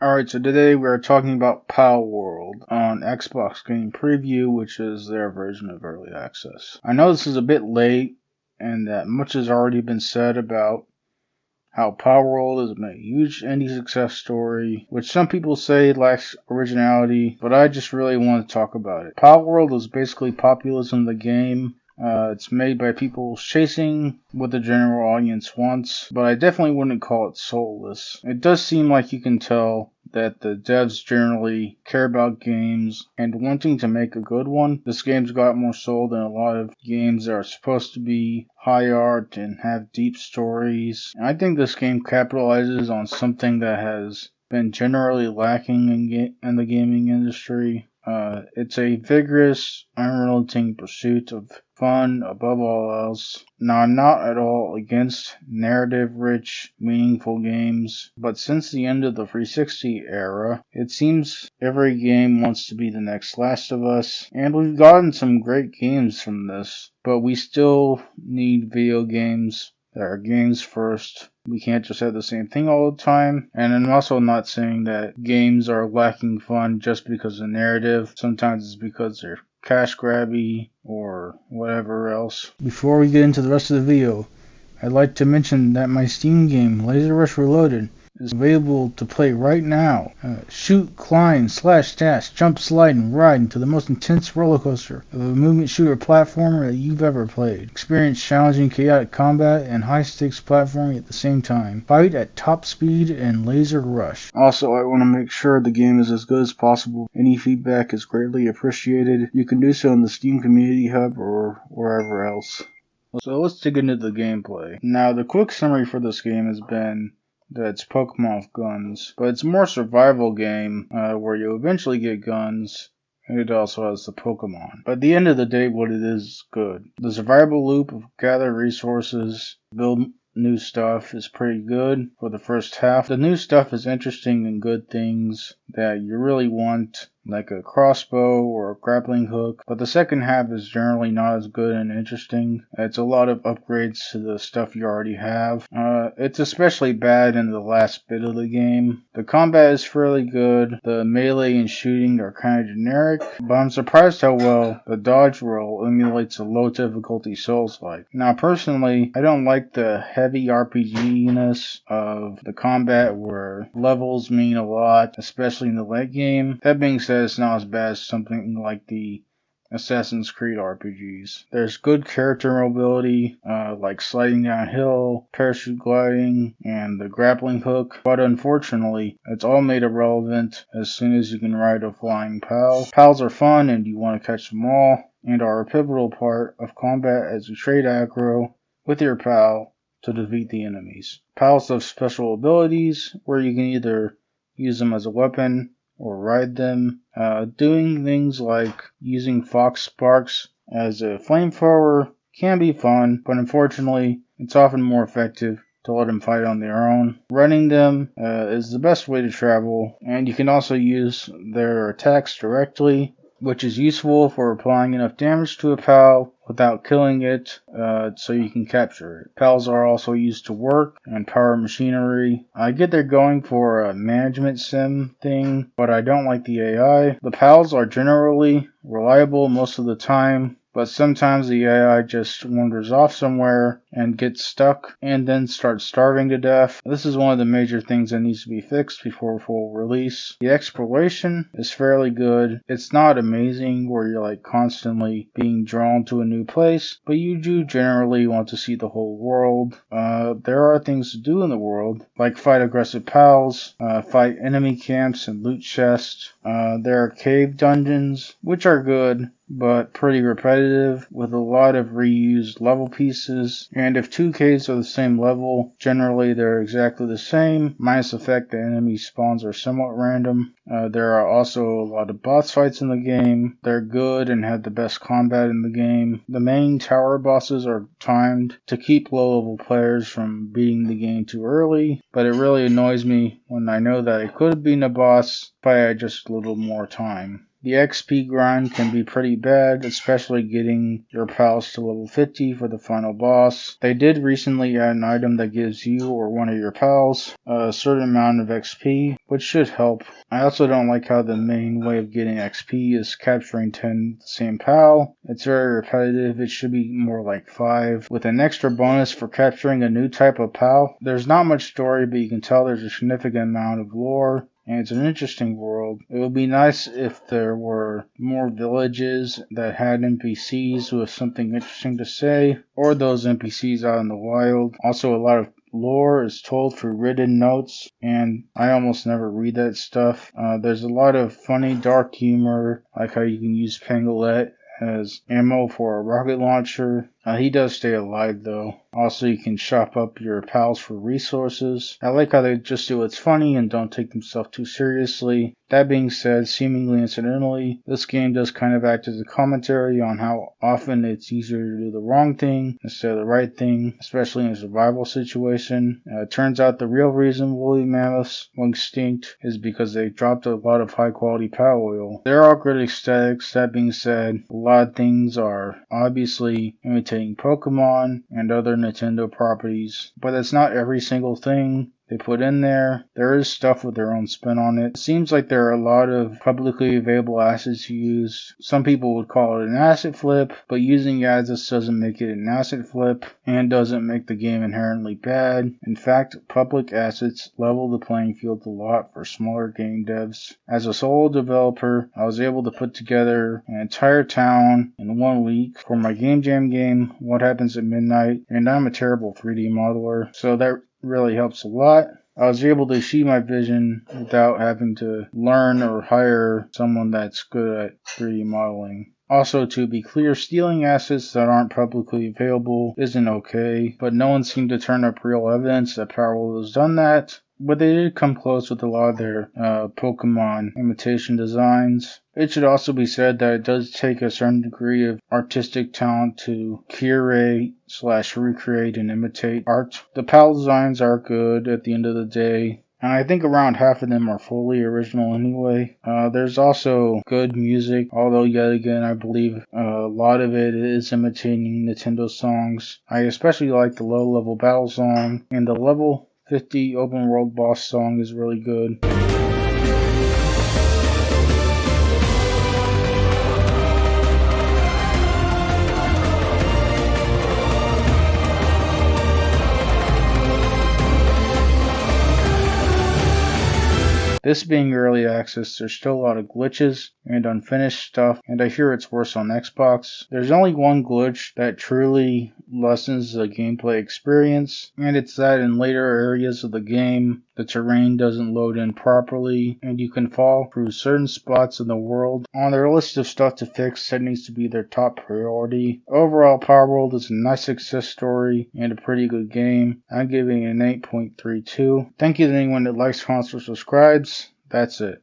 Alright, so today we are talking about Palworld on Xbox Game Preview, which is their version of Early Access. I know this is a bit late, and that much has already been said about how Palworld is a huge indie success story, which some people say lacks originality, but I just really want to talk about it. Palworld is basically populism the game. It's made by people chasing what the general audience wants, but I definitely wouldn't call it soulless. It does seem like you can tell that the devs generally care about games and wanting to make a good one. This game's got more soul than a lot of games that are supposed to be high art and have deep stories. And I think this game capitalizes on something that has been generally lacking in the gaming industry. It's a vigorous, unrelenting pursuit of fun above all else. Now, I'm not at all against narrative-rich, meaningful games, but since the end of the 360 era, it seems every game wants to be the next Last of Us, and we've gotten some great games from this, but we still need video games that are games first. We can't just have the same thing all the time. And I'm also not saying that games are lacking fun just because of narrative. Sometimes it's because they're cash grabby or whatever else. Before we get into the rest of the video, I'd like to mention that my Steam game, Laser Rush Reloaded, is available to play right now. Shoot, climb, slash, dash, jump, slide, and ride into the most intense roller coaster of a movement shooter platformer that you've ever played. Experience challenging, chaotic combat and high-stakes platforming at the same time. Fight at top speed and laser rush. Also, I want to make sure the game is as good as possible. Any feedback is greatly appreciated. You can do so in the Steam Community Hub or wherever else. So let's dig into the gameplay. Now, the quick summary for this game has been that it's Pokemon with guns, but it's more survival game where you eventually get guns, and it also has the Pokemon. But at the end of the day, what it is good. The survival loop of gather resources, build new stuff is pretty good for the first half. The new stuff is interesting and good things that you really want, like a crossbow or a grappling hook, but the second half is generally not as good and interesting. It's a lot of upgrades to the stuff you already have. It's especially bad in the last bit of the game. The combat is fairly good. The melee and shooting are kind of generic, but I'm surprised how well the dodge roll emulates a low difficulty Souls-like. Now personally, I don't like the heavy RPG-ness of the combat where levels mean a lot, especially in the late game. That being said, it's not as bad as something like the Assassin's Creed RPGs. There's good character mobility, like sliding downhill, parachute gliding, and the grappling hook, but unfortunately, it's all made irrelevant as soon as you can ride a flying PAL. PALs are fun and you want to catch them all, and are a pivotal part of combat as you trade aggro with your PAL to defeat the enemies. PALs have special abilities where you can either use them as a weapon or ride them, doing things like using Fox Sparks as a flamethrower can be fun, but unfortunately it's often more effective to let them fight on their own. Running them is the best way to travel, and you can also use their attacks directly, which is useful for applying enough damage to a PAL without killing it, so you can capture it. PALs are also used to work and power machinery. I get they're going for a management sim thing, but I don't like the AI. The PALs are generally reliable most of the time, but sometimes the AI just wanders off somewhere and gets stuck and then starts starving to death. This is one of the major things that needs to be fixed before full release. The exploration is fairly good. It's not amazing where you're like constantly being drawn to a new place, but you do generally want to see the whole world. There are things to do in the world, like fight aggressive PALs, fight enemy camps and loot chests. There are cave dungeons, which are good, but pretty repetitive, with a lot of reused level pieces. And if two caves are the same level, generally they're exactly the same, minus the fact that enemy spawns are somewhat random. There are also a lot of boss fights in the game. They're good and have the best combat in the game. The main tower bosses are timed to keep low-level players from beating the game too early, but it really annoys me when I know that it could have been a boss if I had just a little more time. The XP grind can be pretty bad, especially getting your pals to level 50 for the final boss. They did recently add an item that gives you or one of your pals a certain amount of XP, which should help. I also don't like how the main way of getting XP is capturing 10 the same pal. It's very repetitive. It should be more like 5, with an extra bonus for capturing a new type of pal. There's not much story, but you can tell there's a significant amount of lore, and it's an interesting world. It would be nice if there were more villages that had NPCs with something interesting to say, or those NPCs out in the wild. Also, a lot of lore is told through written notes, and I almost never read that stuff. There's a lot of funny, dark humor, like how you can use Pangolin as ammo for a rocket launcher. He does stay alive though. Also, you can shop up your pals for resources. I like how they just do what's funny and don't take themselves too seriously. That being said, seemingly incidentally, this game does kind of act as a commentary on how often it's easier to do the wrong thing instead of the right thing, especially in a survival situation. It turns out the real reason woolly mammoths went extinct is because they dropped a lot of high quality pal oil. There are good aesthetics. That being said, a lot of things are obviously imitating Pokemon and other Nintendo properties, but it's not every single thing they put in there. There is stuff with their own spin on it. It seems like there are a lot of publicly available assets to use. Some people would call it an asset flip, but using assets doesn't make it an asset flip and doesn't make the game inherently bad. In fact, public assets level the playing field a lot for smaller game devs. As a solo developer, I was able to put together an entire town in 1 week for my Game Jam game, What Happens at Midnight, and I'm a terrible 3D modeler, so that really helps a lot. I was able to achieve my vision without having to learn or hire someone that's good at 3D modeling. Also, to be clear, stealing assets that aren't publicly available isn't okay, but no one seemed to turn up real evidence that Palworld has done that. But they did come close with a lot of their Pokemon imitation designs. It should also be said that it does take a certain degree of artistic talent to curate / recreate and imitate art. The PAL designs are good at the end of the day, and I think around half of them are fully original anyway. There's also good music, although yet again I believe a lot of it is imitating Nintendo songs. I especially like the low level battle song, and the level 50 open world boss song is really good. This being early access, there's still a lot of glitches and unfinished stuff, and I hear it's worse on Xbox. There's only one glitch that truly lessens the gameplay experience, and it's that in later areas of the game, the terrain doesn't load in properly, and you can fall through certain spots in the world. On their list of stuff to fix, that needs to be their top priority. Overall, Palworld is a nice success story and a pretty good game. I'm giving it an 8.32. Thank you to anyone that likes, comments, or subscribes. That's it.